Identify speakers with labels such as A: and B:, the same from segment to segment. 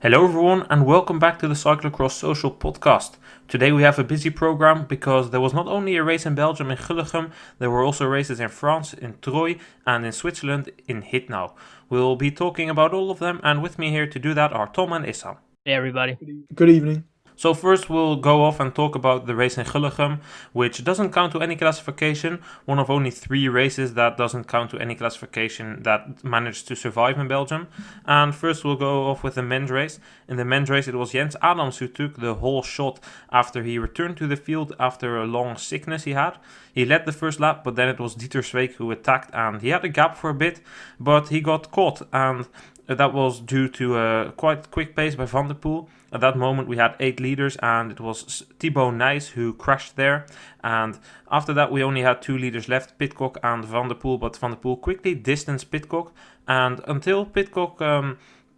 A: Hello everyone and welcome back to the Cyclocross Social podcast. Today we have a busy program because there was not only a race in Belgium in Gullegem, there were also races in France, in Troyes and in Switzerland in Hittnau. We'll be talking about all of them, and with me here to do that are Tom and Issam.
B: Hey everybody.
C: Good evening.
A: So first we'll go off and talk about the race in Gullegem, which doesn't count to any classification, one of only 3 races that doesn't count to any classification that managed to survive in Belgium. And first we'll go off with the men's race. In the men's race it was Jens Adams who took the whole shot after he returned to the field after a long sickness he had. He led the first lap, but then it was Dieter Zweek who attacked, and he had a gap for a bit, but he got caught, and that was due to a quite quick pace by Van der Poel. At that moment we had 8 leaders, and it was Thibaut Nys who crashed there. And after that we only had 2 leaders left, Pidcock and Van der Poel, but Van der Poel quickly distanced Pidcock. And until Pidcock,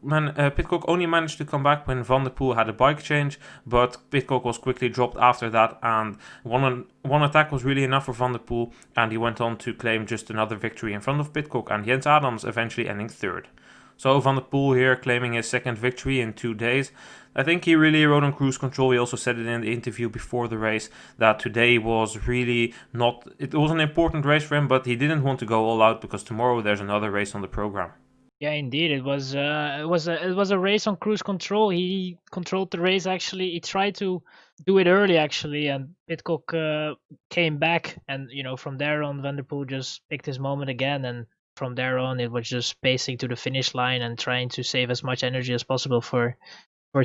A: Pidcock only managed to come back when Van der Poel had a bike change, but Pidcock was quickly dropped after that, and one attack was really enough for Van der Poel, and he went on to claim just another victory in front of Pidcock and Jens Adams, eventually ending 3rd. So Van der Poel here claiming his 2nd victory in 2 days. I think he really rode on cruise control. He also said it in the interview before the race that today was really not... It was an important race for him, but he didn't want to go all out because tomorrow there's another race on the program.
B: Yeah, indeed. It was a race on cruise control. He controlled the race actually. He tried to do it early actually, and Pidcock came back, and from there on Van der Poel just picked his moment again, and from there on it was just pacing to the finish line and trying to save as much energy as possible for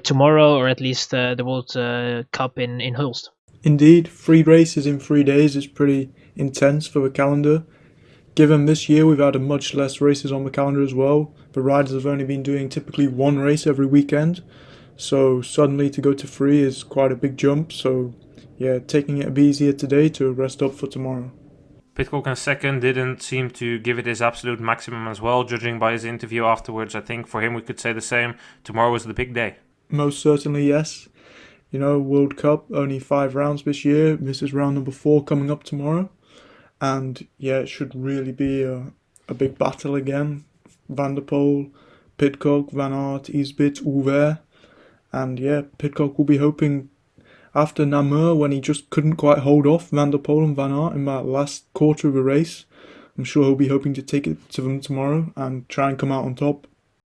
B: tomorrow, or at least the World Cup in Hulst.
C: Indeed, 3 races in 3 days is pretty intense for the calendar. Given this year we've had much less races on the calendar as well. The riders have only been doing typically 1 race every weekend, so suddenly to go to 3 is quite a big jump. So yeah, taking it a bit easier today to rest up for tomorrow.
A: Pidcock in 2nd didn't seem to give it his absolute maximum as well, judging by his interview afterwards. I think for him we could say the same. Tomorrow is the big day.
C: Most certainly, yes. World Cup, only 5 rounds this year. This is round number 4 coming up tomorrow. And yeah, it should really be a big battle again. Van der Poel, Pidcock, Van Aert, Isbit, Uver. And yeah, Pidcock will be hoping after Namur, when he just couldn't quite hold off Van der Poel and Van Aert in that last quarter of the race. I'm sure he'll be hoping to take it to them tomorrow and try and come out on top.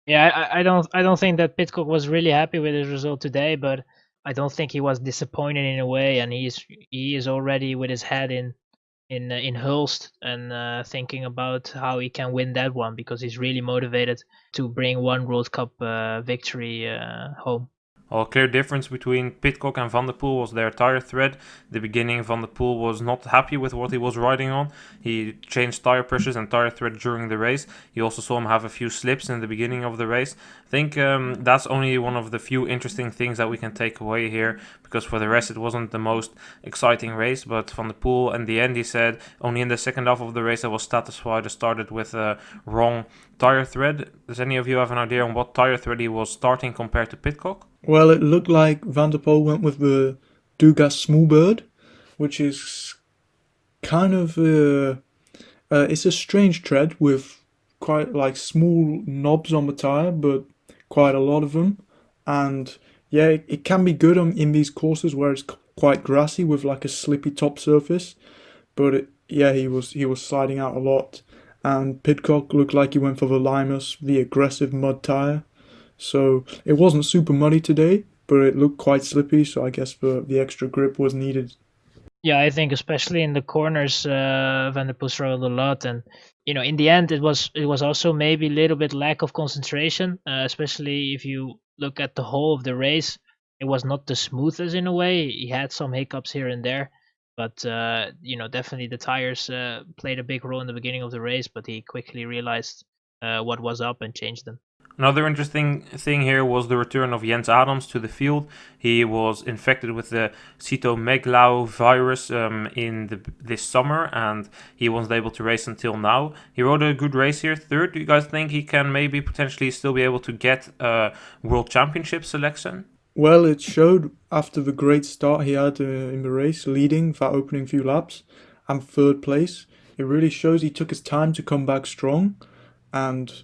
B: Yeah, I don't think that Pidcock was really happy with his result today, but I don't think he was disappointed in a way, and he is already with his head in Hulst and thinking about how he can win that one, because he's really motivated to bring one World Cup victory home.
A: A clear difference between Pidcock and Van der Poel was their tire thread. The beginning, Van der Poel was not happy with what he was riding on. He changed tire pressures and tire thread during the race. You also saw him have a few slips in the beginning of the race. I think that's only one of the few interesting things that we can take away here, because for the rest it wasn't the most exciting race. But Van der Poel, in the end, he said only in the second half of the race I was satisfied I started with a wrong tire thread. Does any of you have an idea on what tire thread he was starting compared to Pidcock?
C: Well, it looked like Van der Poel went with the Dugas Smallbird, which is kind of it's a strange tread with quite like small knobs on the tire, but quite a lot of them. And yeah, it can be good in these courses where it's quite grassy with like a slippy top surface. But he was sliding out a lot. And Pidcock looked like he went for the Limus, the aggressive mud tire. So it wasn't super muddy today, but it looked quite slippy, so I guess the extra grip was needed.
B: Yeah, I think especially in the corners, Van der Poel struggled a lot, and in the end it was also maybe a little bit lack of concentration, especially if you look at the whole of the race. It was not the smoothest in a way. He had some hiccups here and there, but definitely the tires played a big role in the beginning of the race, but he quickly realized what was up and changed them.
A: Another interesting thing here was the return of Jens Adams to the field. He was infected with the cytomegalovirus virus this summer, and he wasn't able to race until now. He rode a good race here, 3rd. Do you guys think he can maybe potentially still be able to get a World Championship selection?
C: Well, it showed after the great start he had in the race, leading that opening few laps and 3rd place. It really shows he took his time to come back strong, and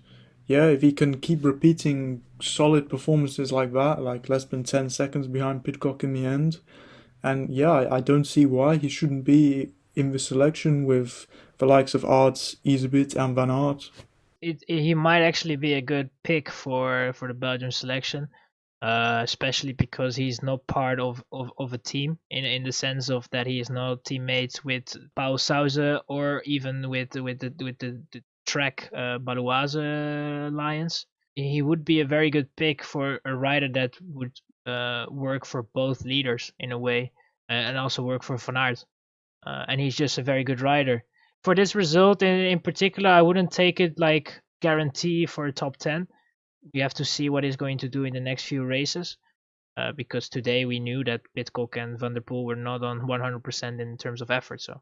C: yeah, if he can keep repeating solid performances like that, like less than 10 seconds behind Pidcock in the end. And yeah, I don't see why he shouldn't be in the selection with the likes of Arts, Isabit, and Van Aert.
B: He might actually be a good pick for the Belgium selection, especially because he's not part of a team in the sense of that he is not teammates with Paul Sauze or even with the track Baloise Lions. He would be a very good pick for a rider that would work for both leaders in a way, and also work for Van Aert. And he's just a very good rider. For this result in particular, I wouldn't take it like guarantee for a top 10. We have to see what he's going to do in the next few races. Because today we knew that Pidcock and Van der Poel were not on 100% in terms of effort. So,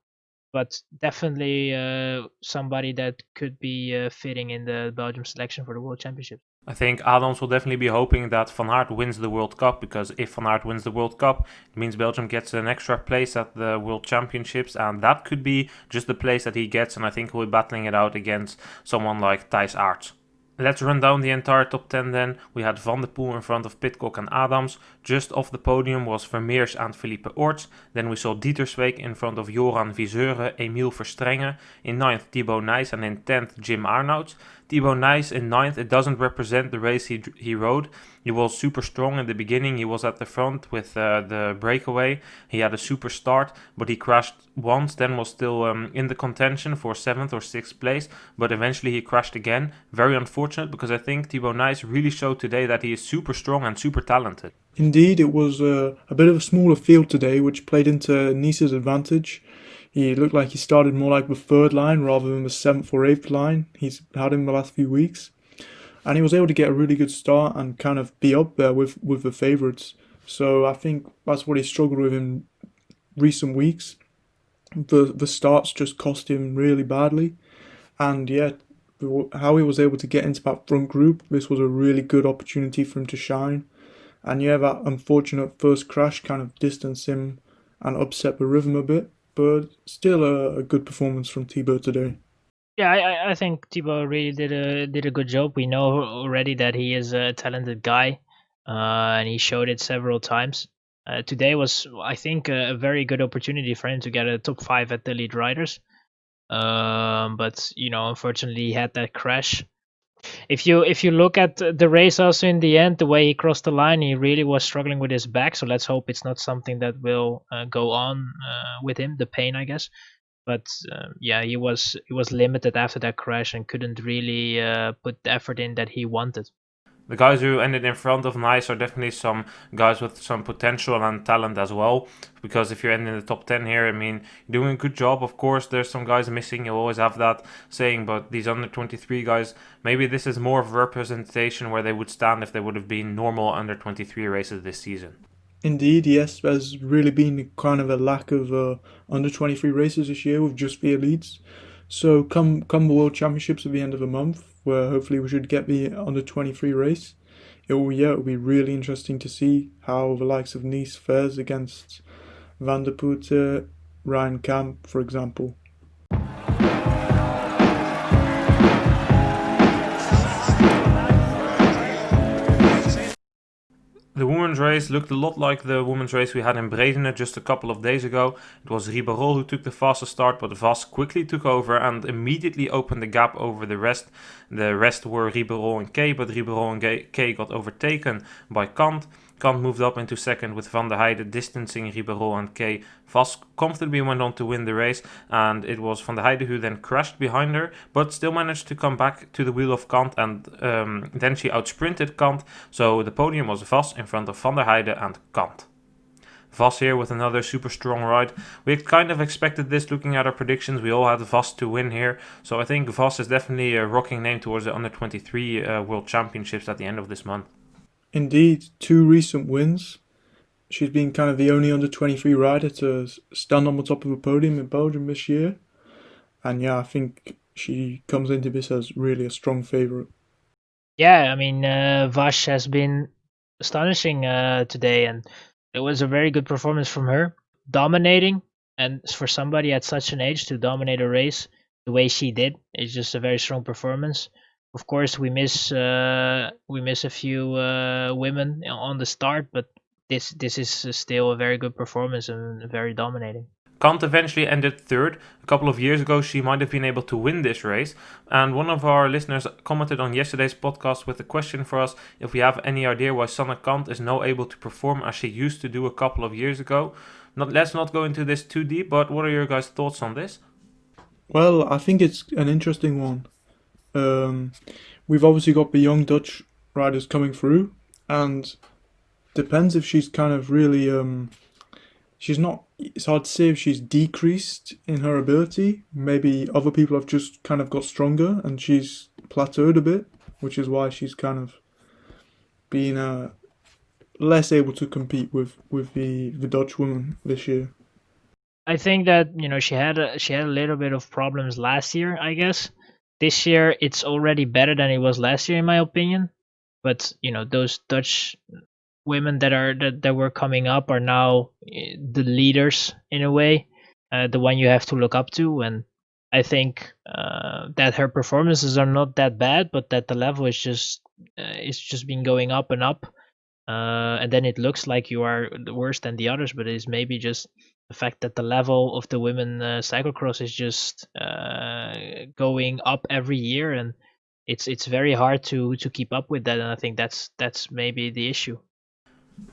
B: but definitely somebody that could be fitting in the Belgium selection for the World Championship.
A: I think Adams will definitely be hoping that Van Aert wins the World Cup, because if Van Aert wins the World Cup, it means Belgium gets an extra place at the World Championships, and that could be just the place that he gets, and I think he'll be battling it out against someone like Thijs Aerts. Let's run down the entire top 10 then. We had Van der Poel in front of Pidcock and Adams. Just off the podium was Vermeers and Felipe Orts. Then we saw Dieterswijk in front of Joran Viseuren, Emile Verstrenge. In 9th Thibaut Nys, and in 10th Jim Arnouds. Thibaut Nys in 9th, it doesn't represent the race he rode. He was super strong in the beginning. He was at the front with the breakaway. He had a super start, but he crashed once, then was still in the contention for 7th or 6th place, but eventually he crashed again. Very unfortunate, because I think Thibaut Nys really showed today that he is super strong and super talented.
C: Indeed, it was a bit of a smaller field today, which played into Nice's advantage. He looked like he started more like the 3rd line rather than the 7th or 8th line he's had in the last few weeks. And he was able to get a really good start and kind of be up there with the favourites. So I think that's what he struggled with in recent weeks. The starts just cost him really badly. And yeah, how he was able to get into that front group, this was a really good opportunity for him to shine. And yeah, that unfortunate first crash kind of distanced him and upset the rhythm a bit. But still a good performance from Thibaut today.
B: Yeah, I think Thibaut really did a good job. We know already that he is a talented guy, and he showed it several times. Today was, I think, a very good opportunity for him to get a top 5 at the lead riders. But unfortunately, he had that crash. If you look at the race also in the end, the way he crossed the line, he really was struggling with his back. So let's hope it's not something that will go on with him, the pain, I guess. But yeah, he was limited after that crash and couldn't really put the effort in that he wanted.
A: The guys who ended in front of Nice are definitely some guys with some potential and talent as well. Because if you're ending in the top 10 here, I mean, you're doing a good job. Of course, there's some guys missing. You'll always have that saying, but these under 23 guys, maybe this is more of a representation where they would stand if they would have been normal under 23 races this season.
C: Indeed, yes, there's really been kind of a lack of under 23 races this year with just the elites. So come the World Championships at the end of the month, where hopefully we should get the under 23 race, it'll be really interesting to see how the likes of Nice fares against Van der Poel, Ryan Camp, for example.
A: The women's race looked a lot like the women's race we had in Bredene just a couple of days ago. It was Ribeirol who took the fastest start, but Vos quickly took over and immediately opened the gap over the rest. The rest were Ribeirol and Kay, but Ribeirol and Kay got overtaken by Cant. Cant moved up into second with Van der Heijden distancing Ribeirol and Kay. Vos comfortably went on to win the race, and it was Van der Heijden who then crashed behind her, but still managed to come back to the wheel of Cant, and then she outsprinted Cant. So the podium was Vos in front of Van der Heijden and Cant. Vos here with another super strong ride. We kind of expected this looking at our predictions. We all had Vos to win here. So I think Vos is definitely a rocking name towards the under 23 World Championships at the end of this month.
C: Indeed, 2 recent wins. She's been kind of the only under 23 rider to stand on the top of the podium in Belgium this year. And yeah, I think she comes into this as really a strong favourite.
B: Yeah, I mean, Vash has been astonishing today, and it was a very good performance from her. Dominating, and for somebody at such an age to dominate a race the way she did is just a very strong performance. Of course, we miss a few women on the start, but this is still a very good performance and very dominating.
A: Cant eventually ended third. A couple of years ago, she might have been able to win this race. And one of our listeners commented on yesterday's podcast with a question for us if we have any idea why Sanne Cant is now able to perform as she used to do a couple of years ago. Let's not go into this too deep, but what are your guys' thoughts on this?
C: Well, I think it's an interesting one. We've obviously got the young Dutch riders coming through, and depends if she's kind of really she's not. It's hard to say if she's decreased in her ability. Maybe other people have just kind of got stronger and she's plateaued a bit, which is why she's kind of been less able to compete with the Dutch women this year.
B: I think that she had a little bit of problems last year, I guess. This year it's already better than it was last year, in my opinion. But those Dutch women that were coming up are now the leaders in a way, the one you have to look up to. And I think that her performances are not that bad, but that the level is just been going up and up. And then it looks like you are worse than the others, but it's maybe just the fact that the level of the women cyclocross is just going up every year, and it's very hard to keep up with that. And I think that's maybe the issue.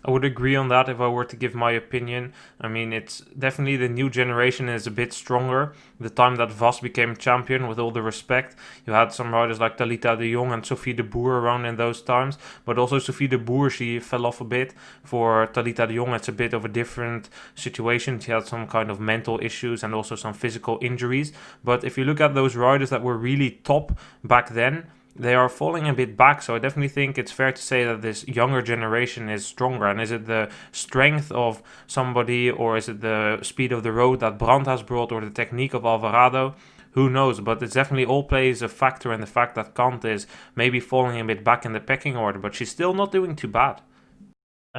A: I would agree on that if I were to give my opinion. I mean, it's definitely the new generation is a bit stronger. The time that Vos became champion, with all the respect, you had some riders like Talita de Jong and Sophie de Boer around in those times. But also Sophie de Boer, she fell off a bit. For Talita de Jong, it's a bit of a different situation. She had some kind of mental issues and also some physical injuries. But if you look at those riders that were really top back then, they are falling a bit back, so I definitely think it's fair to say that this younger generation is stronger. And is it the strength of somebody, or is it the speed of the road that Brandt has brought, or the technique of Alvarado? Who knows, but it's definitely all plays a factor in the fact that Cant is maybe falling a bit back in the pecking order, but she's still not doing too bad.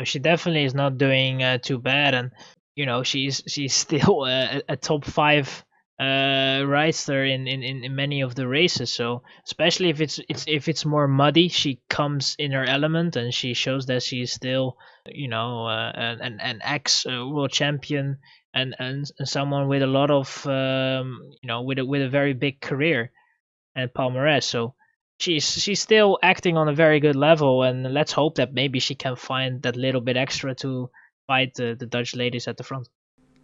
B: She definitely is not doing too bad, and she's still a top 5 rider in many of the races. So especially if it's more muddy, she comes in her element, and she shows that she's still an ex world champion and someone with a lot of with a very big career and palmarès. So she's still acting on a very good level, and let's hope that maybe she can find that little bit extra to fight the Dutch ladies at the front.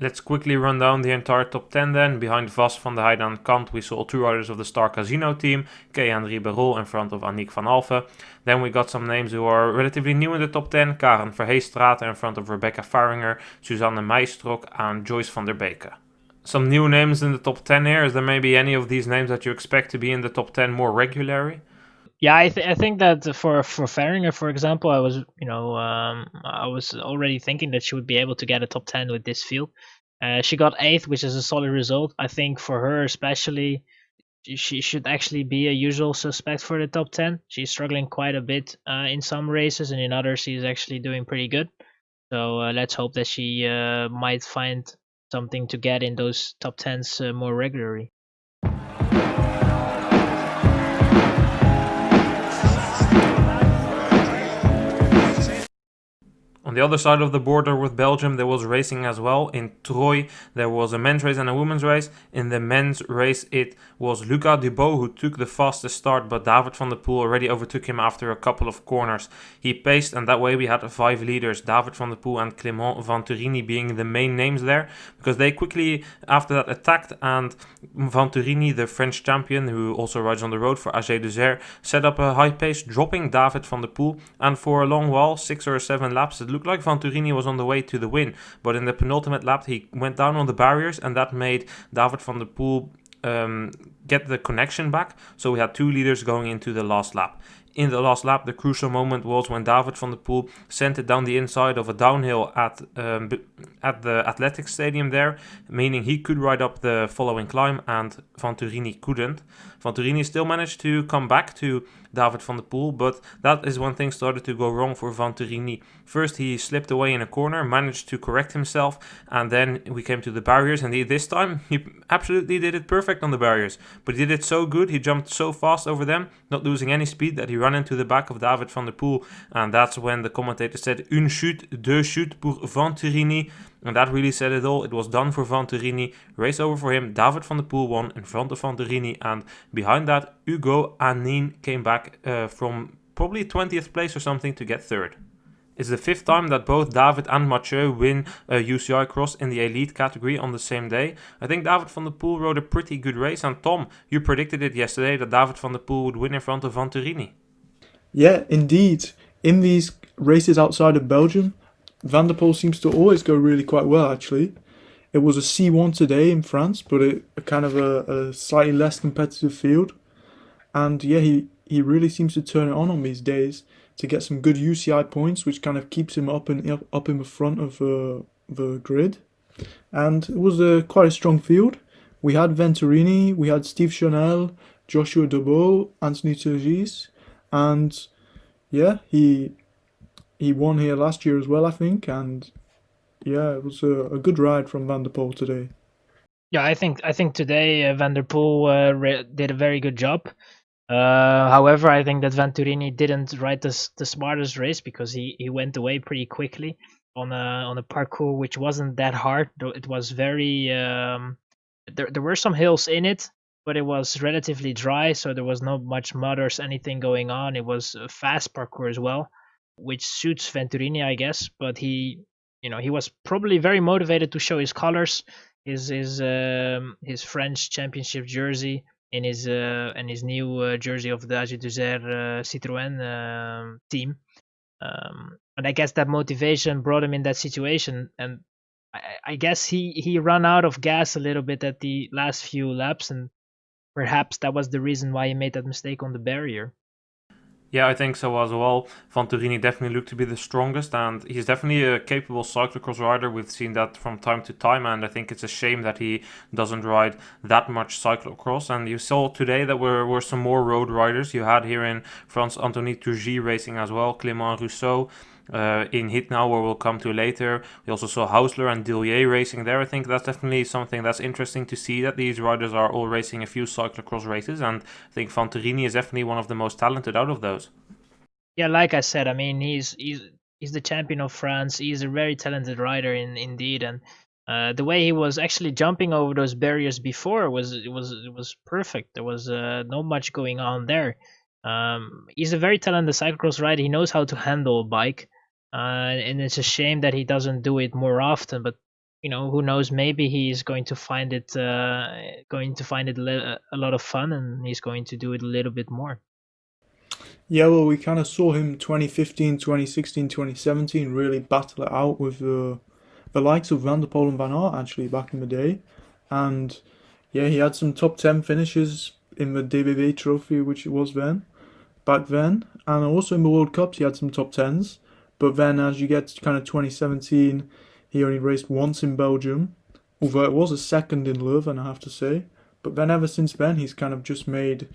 A: Let's quickly run down the entire top 10 then. Behind Vos, Van der Heijden and Cant, we saw 2 riders of the Star Casino team, Kay-Henry Berol in front of Aniek van Alphen. Then we got some names who are relatively new in the top 10, Karen Verheestraat in front of Rebecca Faringer, Suzanne Meijstrock and Joyce van der Beke. Some new names in the top 10 here. Is there maybe any of these names that you expect to be in the top 10 more regularly?
B: Yeah, I think that for Faringer, for example, I was I was already thinking that she would be able to get a top 10 with this field. She got 8th, which is a solid result. I think for her especially, she should actually be a usual suspect for the top 10. She's struggling quite a bit in some races, and in others she's actually doing pretty good. So let's hope that she might find something to get in those top 10s more regularly.
A: On the other side of the border with Belgium, there was racing as well. In Troyes, there was a men's race and a women's race. In the men's race, it was Lucas Dubois who took the fastest start, but David van der Poel already overtook him after a couple of corners. He paced, and that way we had 5 leaders, David van der Poel and Clément Venturini being the main names there, because they quickly, after that, attacked, and Venturini, the French champion, who also rides on the road for AG Dessert, set up a high pace, dropping David van der Poel, and for a long while, 6 or 7 laps, it looked like Venturini was on the way to the win, but in the penultimate lap he went down on the barriers, and that made David van der Poel get the connection back, so we had 2 leaders going into the last lap. In the last lap, the crucial moment was when David van der Poel sent it down the inside of a downhill at the athletics stadium there, meaning he could ride up the following climb and Venturini couldn't. Venturini still managed to come back to David van der Poel, but that is when things started to go wrong for Venturini. First he slipped away in a corner, managed to correct himself, and then we came to the barriers, and this time he absolutely did it perfect on the barriers, but he did it so good, he jumped so fast over them, not losing any speed, that he ran into the back of David van der Poel, and that's when the commentator said une chute, deux chutes pour Venturini, and that really said it all. It was done for Venturini, race over for him, David van der Poel won in front of Venturini, and behind that Hugo Anin came back from probably 20th place or something to get third. It's the 5th time that both David and Mathieu win a UCI Cross in the elite category on the same day. I think David van der Poel rode a pretty good race, and Tom, you predicted it yesterday that David van der Poel would win in front of Venturini.
C: Yeah, indeed. In these races outside of Belgium, Van der Poel seems to always go really quite well, actually. It was a C1 today in France, but a kind of a slightly less competitive field. And yeah, he really seems to turn it on these days to get some good UCI points, which kind of keeps him up in the front of the grid. And it was quite a strong field. We had Venturini, we had Steve Chanel, Joshua Dubois, Anthony Turgis, and yeah, he won here last year as well, I think, and yeah, it was a good ride from Van der Poel today.
B: Yeah, I think today Van der Poel did a very good job. However, I think that Venturini didn't ride the smartest race, because he went away pretty quickly on a parcours which wasn't that hard. It was very there were some hills in it, but it was relatively dry, so there was not much mud or anything going on. It was a fast parcours as well, which suits Venturini, I guess. But he was probably very motivated to show his colors, his French championship jersey, in his new jersey of the AG2R Citroën team, and I guess that motivation brought him in that situation. And I guess he ran out of gas a little bit at the last few laps, and perhaps that was the reason why he made that mistake on the barrier.
A: Yeah, I think so as well. Venturini definitely looked to be the strongest, and he's definitely a capable cyclocross rider. We've seen that from time to time, and I think it's a shame that he doesn't ride that much cyclocross. And you saw today that were some more road riders. You had here in France Anthony Turgis racing as well, Clément Rousseau. In Hittnau, where we'll come to later. We also saw Hausler and Dillier racing there. I think that's definitely something that's interesting to see, that these riders are all racing a few cyclocross races, and I think Venturini is definitely one of the most talented out of those.
B: Yeah, like I said, I mean, he's the champion of France. He's a very talented rider indeed, and the way he was actually jumping over those barriers before was perfect. There was not much going on there. He's a very talented cyclocross rider. He knows how to handle a bike. And it's a shame that he doesn't do it more often, but who knows, maybe he's going to find it a lot of fun, and he's going to do it a little bit more.
C: Yeah, well, we kind of saw him 2015, 2016, 2017 really battle it out with the likes of Van der Poel and Van Aert, actually, back in the day. And yeah, he had some top 10 finishes in the DBB trophy, which it was back then, and also in the World Cups he had some top 10s. But then as you get to kind of 2017, he only raced once in Belgium, although it was a second in Leuven, I have to say. But then ever since then, he's kind of just made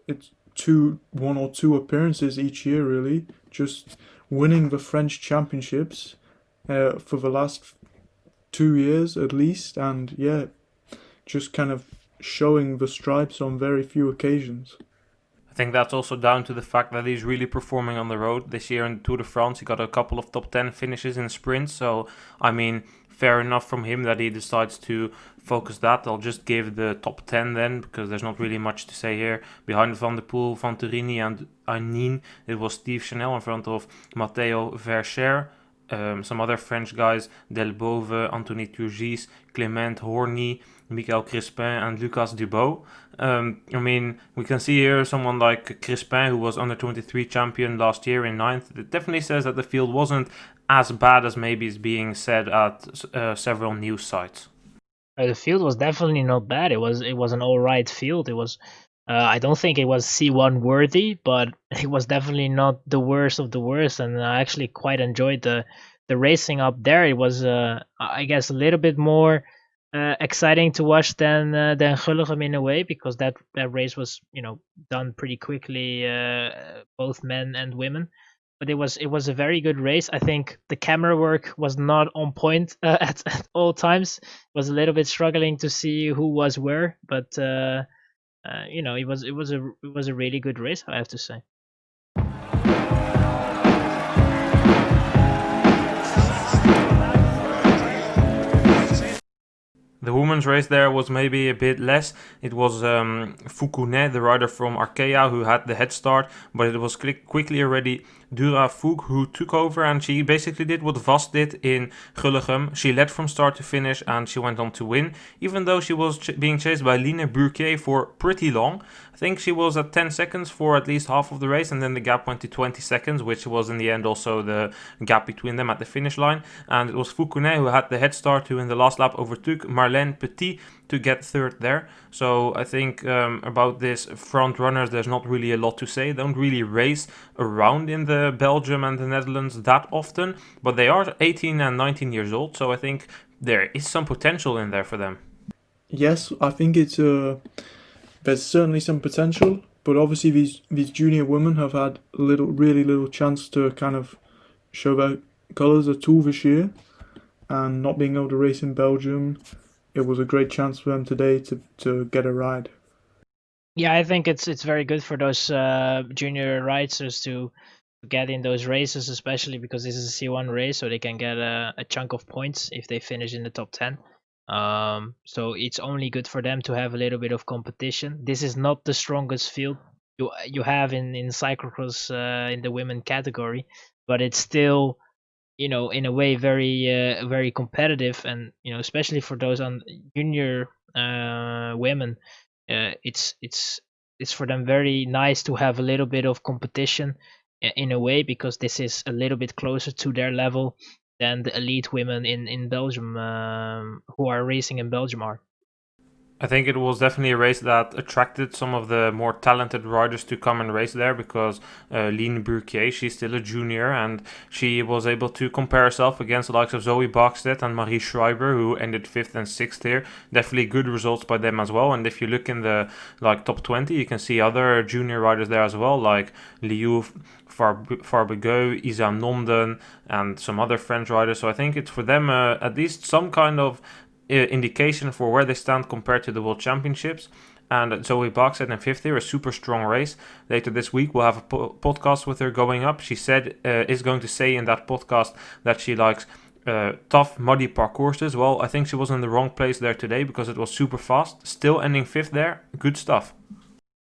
C: one or two appearances each year, really, just winning the French championships for the last 2 years at least, and yeah, just kind of showing the stripes on very few occasions.
A: I think that's also down to the fact that he's really performing on the road. This year in Tour de France, he got a couple of top 10 finishes in sprints. So, I mean, fair enough from him that he decides to focus that. I'll just give the top 10 then, because there's not really much to say here. Behind Van der Poel, Venturini and Anin, it was Steve Chanel in front of Matteo Verscher. Some other French guys, Delbove, Anthony Turgis, Clément Horny, Michael Crispin and Lucas Dubois. I mean, we can see here someone like Crispin, who was under 23 champion last year in 9th. It definitely says that the field wasn't as bad as maybe is being said at several news sites.
B: The field was definitely not bad. It was an alright field. It was I don't think it was C1 worthy, but it was definitely not the worst of the worst, and I actually quite enjoyed the racing up there. It was I guess a little bit more exciting to watch than Gullegem in a way, because that race was done pretty quickly, both men and women. But it was a very good race. I think the camera work was not on point at all times. Was a little bit struggling to see who was where, but it was a really good race, I have to say.
A: The women's race there was maybe a bit less. It was Foucounet, the rider from Arkea, who had the head start, but it was quickly already Dura Fouk who took over, and she basically did what Vos did in Gullegem. She led from start to finish, and she went on to win, even though she was being chased by Line Burquier for pretty long. I think she was at 10 seconds for at least half of the race, and then the gap went to 20 seconds, which was in the end also the gap between them at the finish line. And it was Foucounet who had the head start, who in the last lap overtook Marlène Petit to get third there. So I think about this front runners, there's not really a lot to say. They don't really race around in the Belgium and the Netherlands that often, but they are 18 and 19 years old, so I think there is some potential in there for them.
C: Yes, I think it's there's certainly some potential, but obviously these junior women have had really little chance to kind of show their colours at all this year, and not being able to race in Belgium, it was a great chance for them today to get a ride.
B: Yeah, I think it's very good for those junior riders to get in those races, especially because this is a C1 race, so they can get a chunk of points if they finish in the top 10. So it's only good for them to have a little bit of competition. This is not the strongest field you have in cyclocross in the women category, but it's still in a way very competitive, and especially for those on junior women, it's for them very nice to have a little bit of competition in a way, because this is a little bit closer to their level than the elite women in Belgium who are racing in Belgium are.
A: I think it was definitely a race that attracted some of the more talented riders to come and race there, because Line Burquier, she's still a junior, and she was able to compare herself against the likes of Zoe Backsted and Marie Schreiber, who ended 5th and 6th here. Definitely good results by them as well. And if you look in the top 20, you can see other junior riders there as well, like Liu Farbegot, Isa Nomden, and some other French riders. So I think it's for them at least some kind of indication for where they stand compared to the World Championships. And Zoe Backsted in 5th here, a super strong race. Later this week we'll have a podcast with her going up. She said is going to say in that podcast that she likes tough muddy parcourses. Well, I think she was in the wrong place there today, because it was super fast. Still ending 5th there. Good stuff.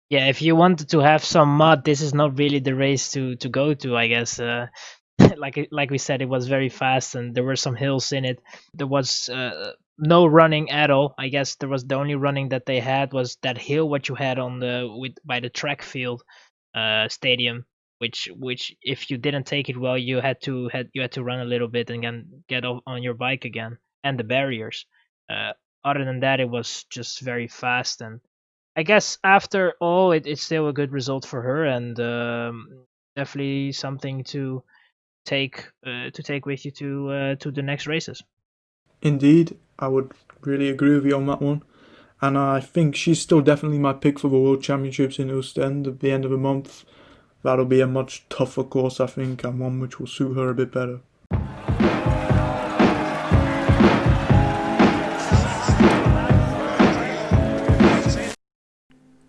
B: Yeah, if you wanted to have some mud, this is not really the race to go to, I guess. Like we said, it was very fast, and there were some hills in it. There was no running at all. I guess there was the only running that they had was that hill what you had on by the track field stadium, which if you didn't take it well, you had to run a little bit and then get on your bike again, and the barriers. Other than that, it was just very fast, and I guess after all, it's still a good result for her, and definitely something to take with you to the next races.
C: Indeed, I would really agree with you on that one, and I think she's still definitely my pick for the World Championships in Ostend at the end of the month. That'll be a much tougher course, I think, and one which will suit her a bit better.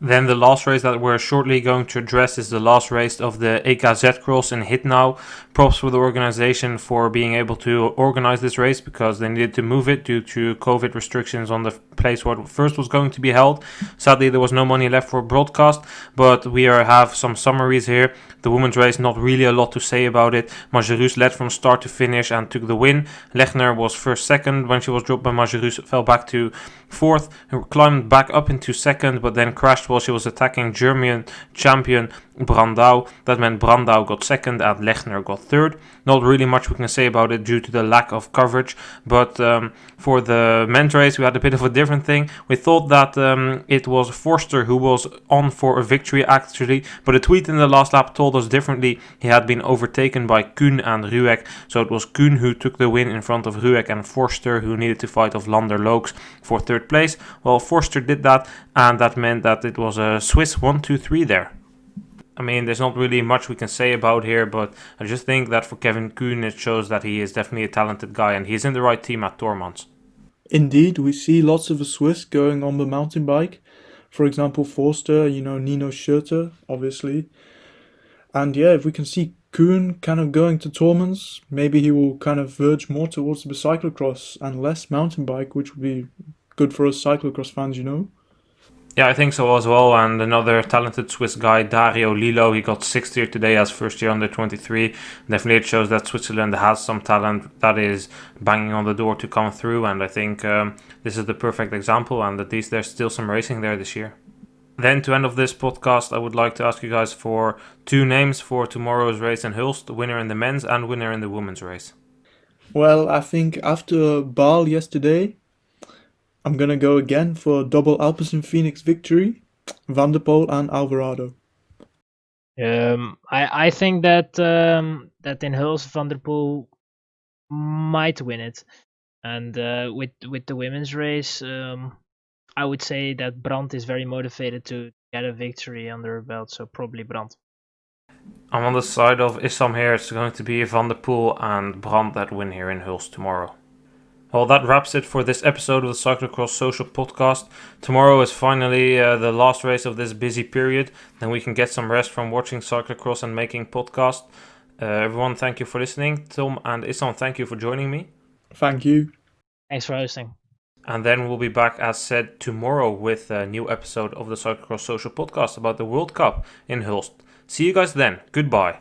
A: Then the last race that we're shortly going to address is the last race of the EKZ Cross in Hittnau. Props for the organization for being able to organize this race, because they needed to move it due to COVID restrictions on the place where it first was going to be held. Sadly, there was no money left for broadcast, but we have some summaries here. The women's race, not really a lot to say about it. Majerus led from start to finish and took the win. Lechner was first, second. When she was dropped by Majerus, fell back to fourth, climbed back up into second, but then crashed while she was attacking German champion Brandau. That meant Brandau got second and Lechner got third. Not really much we can say about it due to the lack of coverage, but for the men's race we had a bit of a different thing. We thought that it was Forster who was on for a victory actually, but a tweet in the last lap told told us differently, he had been overtaken by Kuhn and Ruegg, so it was Kuhn who took the win in front of Ruegg and Forster, who needed to fight off Lander Lokes for third place. Well, Forster did that, and that meant that it was a Swiss 1-2-3 there. I mean, there's not really much we can say about here, but I just think that for Kevin Kuhn, it shows that he is definitely a talented guy, and he's in the right team at Tormans.
C: Indeed, we see lots of the Swiss going on the mountain bike. For example, Forster, Nino Schurter, obviously. And yeah, if we can see Kuhn kind of going to Tormans, maybe he will kind of verge more towards the cyclocross and less mountain bike, which would be good for us cyclocross fans,
A: Yeah, I think so as well. And another talented Swiss guy, Dario Lillo, he got 6th here today as first year under 23. Definitely it shows that Switzerland has some talent that is banging on the door to come through. And I think this is the perfect example. And at least there's still some racing there this year. Then to end of this podcast, I would like to ask you guys for 2 names for tomorrow's race in Hulst, winner in the men's and winner in the women's race.
C: Well, I think after Baal yesterday, I'm going to go again for a double Alpecin Phoenix victory, Van der Poel and Alvarado.
B: I think that in Hulst Van der Poel might win it, and with the women's race, I would say that Brandt is very motivated to get a victory under her belt, so probably Brandt.
A: I'm on the side of Issam here. It's going to be Van der Poel and Brandt that win here in Hulst tomorrow. Well, that wraps it for this episode of the Cyclocross Social podcast. Tomorrow is finally the last race of this busy period. Then we can get some rest from watching cyclocross and making podcasts. Everyone, thank you for listening. Tom and Issam, thank you for joining me.
C: Thank you.
B: Thanks for hosting.
A: And then we'll be back, as said, tomorrow with a new episode of the Cyclocross Social podcast about the World Cup in Hulst. See you guys then. Goodbye.